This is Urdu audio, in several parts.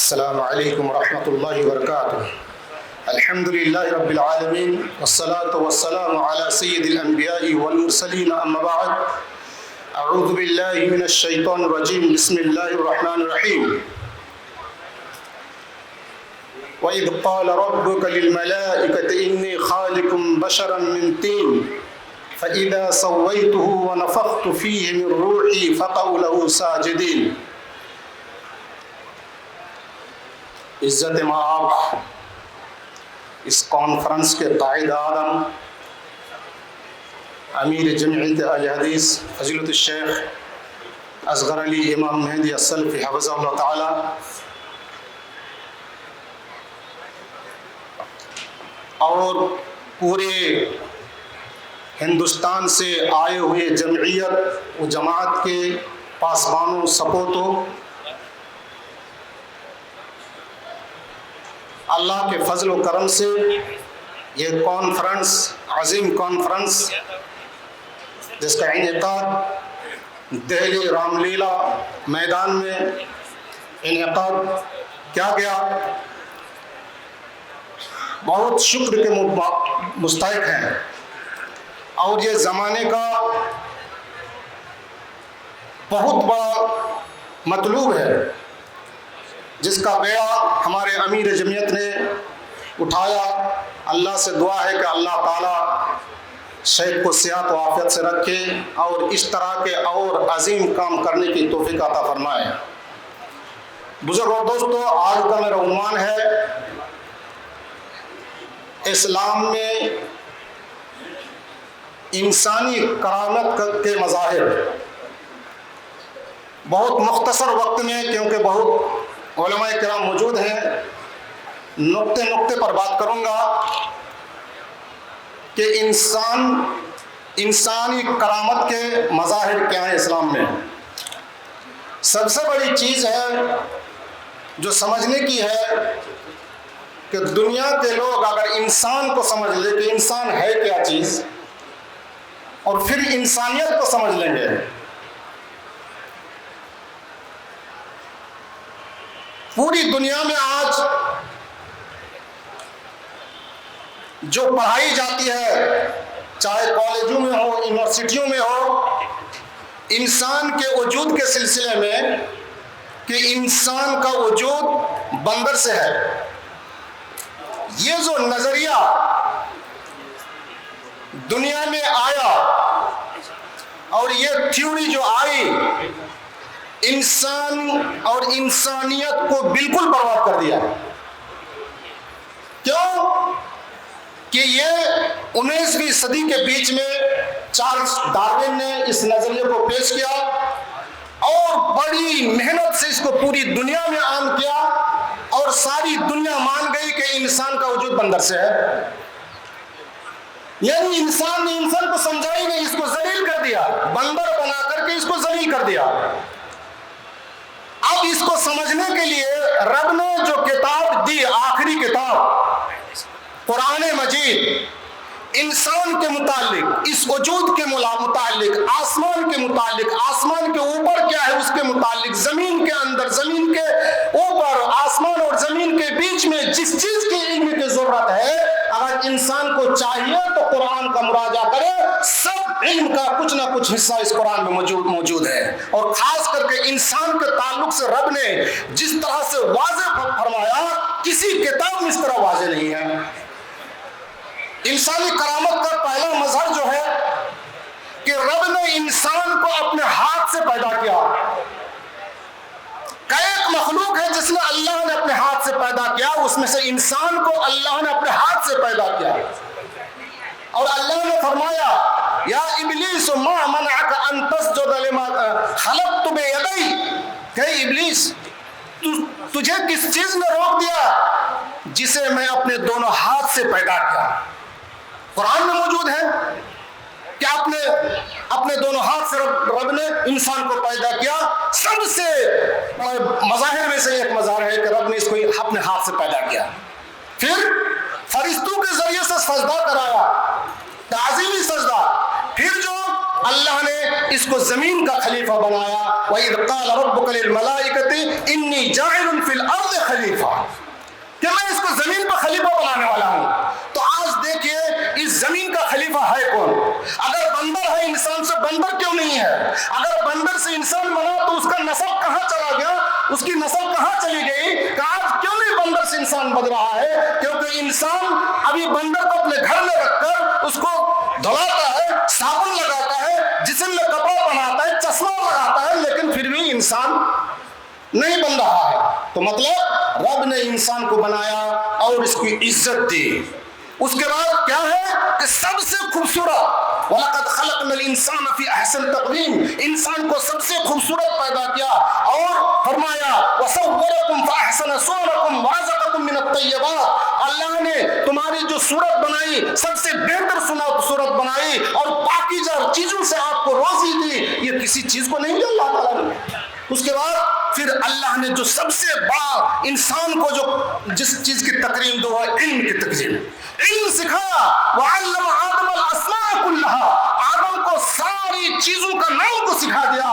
السلام علیکم ورحمۃ اللہ وبرکاتہ. الحمد للہ رب العالمین والصلاة والسلام علی سید الانبیاء والمرسلین اما بعد. اعوذ باللہ من الشیطان الرجیم. بسم اللہ الرحمن الرحیم. وَإِذْ قَالَ رَبُّكَ لِلْمَلَائِكَةِ إِنِّي خَالِقٌ بَشَرًا مِّن طِينٍ فَإِذَا سَوَّيْتُهُ وَنَفَخْتُ فِيهِ مِن رُّوحِي فَقَعُوا لَهُ سَاجِدِينَ. عزت مآب اس کانفرنس کے قائد اعظم امیر جمعیت اہل حدیث فضیلت الشیخ اصغر علی امام مہدی السلفی حفظہ اللہ تعالی، اور پورے ہندوستان سے آئے ہوئے جمعیت و جماعت کے پاسبانوں سپوتوں، اللہ کے فضل و کرم سے یہ کانفرنس، عظیم کانفرنس جس کا انعقاد دہلی رام لیلا میدان میں انعقاد کیا گیا، بہت شکر کے مستحق ہیں. اور یہ زمانے کا بہت بڑا مطلوب ہے جس کا بیڑا ہمارے امیر جمعیت نے اٹھایا. اللہ سے دعا ہے کہ اللہ تعالیٰ شیخ کو صحت و عافیت سے رکھے اور اس طرح کے اور عظیم کام کرنے کی توفیق عطا فرمائے. بزرگ اور دوستو، آج کا میرا عنوان ہے اسلام میں انسانی کرامت کے مظاہر. بہت مختصر وقت میں، کیونکہ بہت علماء کرام موجود ہیں، نقطے پر بات کروں گا کہ انسانی کرامت کے مظاہر کیا ہیں اسلام میں. سب سے بڑی چیز ہے جو سمجھنے کی ہے کہ دنیا کے لوگ اگر انسان کو سمجھ لیں کہ انسان ہے کیا چیز، اور پھر انسانیت کو سمجھ لیں گے. پوری دنیا میں آج جو پڑھائی جاتی ہے، چاہے کالجوں میں ہو، یونیورسٹیوں میں ہو، انسان کے وجود کے سلسلے میں کہ انسان کا وجود بندر سے ہے، یہ جو نظریہ دنیا میں آیا اور یہ تھیوری جو آئی، انسان اور انسانیت کو بالکل برباد کر دیا. کیوں؟ کہ یہ 19ویں صدی کے بیچ میں چارلس ڈارون نے اس نظریے کو پیش کیا اور بڑی محنت سے اس کو پوری دنیا میں عام کیا، اور ساری دنیا مان گئی کہ انسان کا وجود بندر سے ہے. یعنی انسان نے انسان کو سمجھا ہی نہیں، اس کو ذلیل کر دیا، بندر بنا کر کے اس کو ذلیل کر دیا. اب اس کو سمجھنے کے لیے رب نے جو کتاب دی، آخری کتاب قرآن مجید، انسان کے متعلق، اس وجود کے متعلق، آسمان کے متعلق، آسمان کے اوپر کیا ہے اس کے متعلق، زمین کے اندر، زمین کے اوپر، آسمان اور زمین کے بیچ میں جس چیز کی علم کی ضرورت ہے، اگر انسان کو چاہیے تو قرآن کا مراجعہ کرے. سب علم کا کچھ نہ کچھ حصہ اس قرآن میں موجود ہے. اور خاص کر کے انسان کے تعلق سے رب نے جس طرح سے واضح فرمایا، کسی کتاب میں اس طرح واضح نہیں ہے. انسانی کرامت کا پہلا مظہر جو ہے کہ رب نے انسان کو اپنے ہاتھ سے پیدا کیا. ایک مخلوق ہے جس نے اللہ نے اپنے ہاتھ سے پیدا کیا، اس میں سے انسان کو اللہ نے اپنے ہاتھ سے پیدا کیا. اور اللہ نے فرمایا، یا ابلیس ما منعک ان تسجد لما خلقت بیدی، کہ ابلیس تجھے کس چیز نے روک دیا جسے میں اپنے دونوں ہاتھ سے پیدا کیا. قرآن میں موجود ہے کہ اپنے دونوں ہاتھ سے رب نے انسان کو پیدا کیا. سب سے مظاہر میں سے ایک مظاہر ہے کہ رب نے اس کو اپنے ہاتھ سے پیدا کیا. پھر فرشتوں کے ذریعے سے سجدہ کرایا، تعظیمی سجدہ. پھر جو اللہ نے اس کو زمین کا خلیفہ بنایا. وَإِذْ قَالَ رَبُّكَ لِلْمَلَائِكَةِ إِنِّي جَاعِلٌ فِي الْأَرْضِ خَلِيفَةً. نہیں ہے. اگر بندر سے انسان بنا تو اس کا نسل کہاں چلا گیا, اس کی نسل کہاں چلی گئی کہ آج کیوں نہیں بندر سے انسان بن رہا ہے؟ کیونکہ انسان ابھی بندر کو اپنے گھر میں رکھ کر اس کو دھلاتا ہے, صابن لگاتا ہے, جسم میں کپڑا پہناتا ہے, چشمہ لگاتا ہے, لیکن پھر بھی انسان نہیں بن رہا ہے. تو مطلب رب نے انسان کو بنایا اور اس کی عزت دی. اس کے بعد کیا ہے کہ سب سے خوبصورت وَلَقَدْ خَلَقْنَا الْإِنسَانَ فِي أَحْسَنِ تَقْوِيمٍ, انسان کو سب سے خوبصورت پیدا کیا اور فرمایا وَصَوَّرَكُمْ فَأَحْسَنَ صُوَرَكُمْ وَرَزَقَكُمْ مِنَ الطَّيِّبَاتِ, اللہ نے تمہاری جو صورت بنائی سب سے بہتر صورت بنائی اور پاکیزہ چیزوں سے آپ کو روزی دی. یہ کسی چیز کو نہیں دیا اللہ تعالیٰ نے. اس کے بعد پھر اللہ نے جو سب سے بڑا انسان کو جو جس چیز کی تکریم دو ہے علم کی تکریم, علم سکھایا. وَعَلَّمَ آدَمَ الْأَسْمَاءَ كُلَّهَا, آدم کو ساری چیزوں کا نام کو سکھا دیا,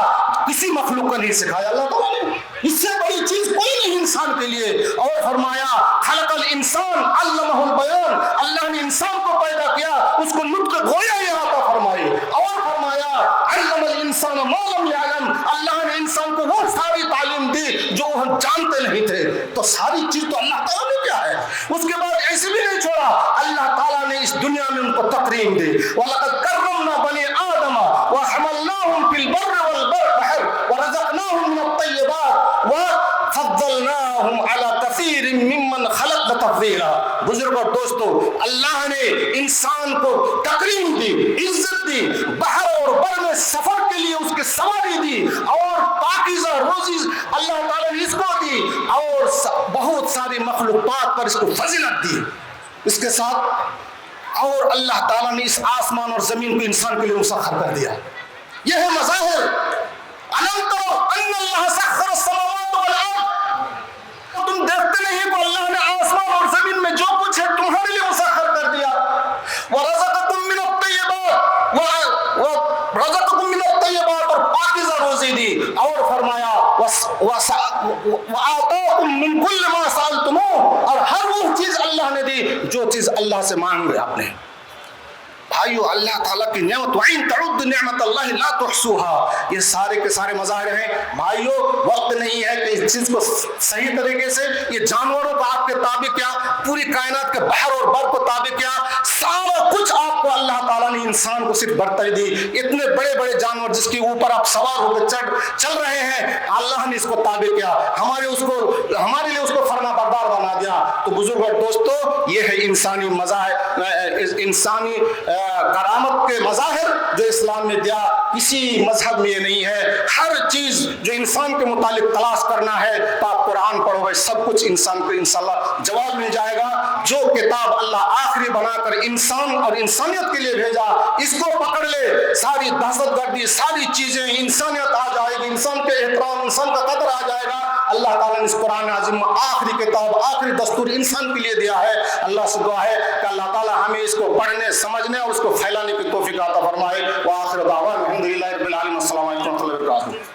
کسی مخلوق کا نہیں سکھایا اللہ تعالیٰ نے. اس سے بڑی چیز کوئی نہیں انسان کے لیے. اور فرمایا خلق الانسان علمہ البیان, اللہ نے انسان کو پیدا کیا, اس کو نطق گویا عطا فرمائی. اور فرمایا علم الانسان ما لم يعلم, اللہ نے انسان کو وہ ساری تعلیم دی جو ہم جانتے نہیں تھے. تو ساری چیز تو اللہ تعالیٰ نے کیا ہے. اس کے بعد ایسے بھی نہیں چھوڑا, اللہ تعالیٰ نے اس دنیا میں ان کو تکریم دی. وَلَقَدْ كَرَّمْنَا بَنِي آدَمَ وَحَمَلْنَاهُمْ فِي الْبَرِّ وَالْبَحْرِ وَرَزَقْنَاهُم مِّنَ الطَّيِّبَاتِ وَفَضَّلْنَاهُمْ عَلَى كَثِيرٍ مِّمَّنْ خَلَقْنَا تَفْضِيلًا. بزرگوں اور دوستو, اللہ نے انسان کو تکریم دی, عزت دی, بحر اور بر میں سفر کے لیے اس کے سواری دی, اور پاکیزہ روزی اللہ تعالیٰ نے اس کو دی, اور بہت ساری مخلوقات پر اس کو فضیلت دی. اس کے ساتھ اور اللہ تعالیٰ نے اس آسمان اور زمین کو انسان کے لیے مسخر کر دیا. یہ ہے مظاہر. أَلَمْ تَرَوْا أَنَّ اللَّهَ سَخَّرَ السَّمَاوَاتِ وَالْأَرْضَ, تم دیکھتے نہیں کہ اللہ نے آسمان اور زمین میں جو کچھ ہے تمہارے لیے مسخر کر دیا. وَرَزَقَكُم مِّنَ الطَّيِّبَاتِ, وَرَزَقَكُم مِّنَ الطَّيِّبَاتِ, اور پاکیزہ روزی دی. اور فرمایا وَآتَاكُم مِّن كُلِّ مَا سَأَلْتُمُوهُ, اور ہر وہ چیز اللہ نے دی جو چیز اللہ سے مانگ رہے آپ نے. بھائیو, اللہ تعالیٰ کی نعمت وَإِن تَعُدُّ نِعْمَتَ اللَّهِ لَا تُحْصُوهَا, یہ سارے کے سارے مظاہر ہیں. بھائیو, وقت نہیں ہے کہ اس چیز کو صحیح طریقے سے, یہ جانوروں کو آپ کے تابع کیا, پوری کائنات کے بحر اور بر کو تابع کیا, سارا کچھ آپ کو اللہ تعالیٰ نے انسان کو صرف برتری دی. اتنے بڑے بڑے جانور جس کے اوپر آپ سوار ہو کے چل رہے ہیں, اللہ نے اس کو تابع کیا, ہمارے لیے اس کو فرما بردار بنا دیا. تو بزرگ اور دوستو, یہ ہے انسانی مظاہر, انسانی کرامت کے مظاہر جو اسلام نے دیا. کسی مذہب میں یہ نہیں ہے. ہر چیز جو انسان کے متعلق تلاش کرنا ہے تو آپ قرآن پڑھو گے, سب کچھ انسان کو انشاءاللہ جواب مل جائے گا. جو کتاب اللہ آخری بنا کر انسان اور انسانیت کے لیے بھیجا, اس کو پکڑ لے, ساری دہشت گردی, ساری چیزیں, انسانیت آ جائے گی, انسان کے احترام, انسان کا قدر آ جائے گا. اللہ تعالیٰ نے اس قرآن عظیم آخری کتاب, آخری دستور انسان کے لیے دیا ہے. اللہ سے دعا ہے کہ اللہ تعالیٰ ہمیں اس کو پڑھنے, سمجھنے اور اس کو پھیلانے کی توفیق عطا فرمائے. وآخر دعوانا الحمدللہ رب العالمین. السلام علیکم ورحمۃ اللہ وبرکاتہ.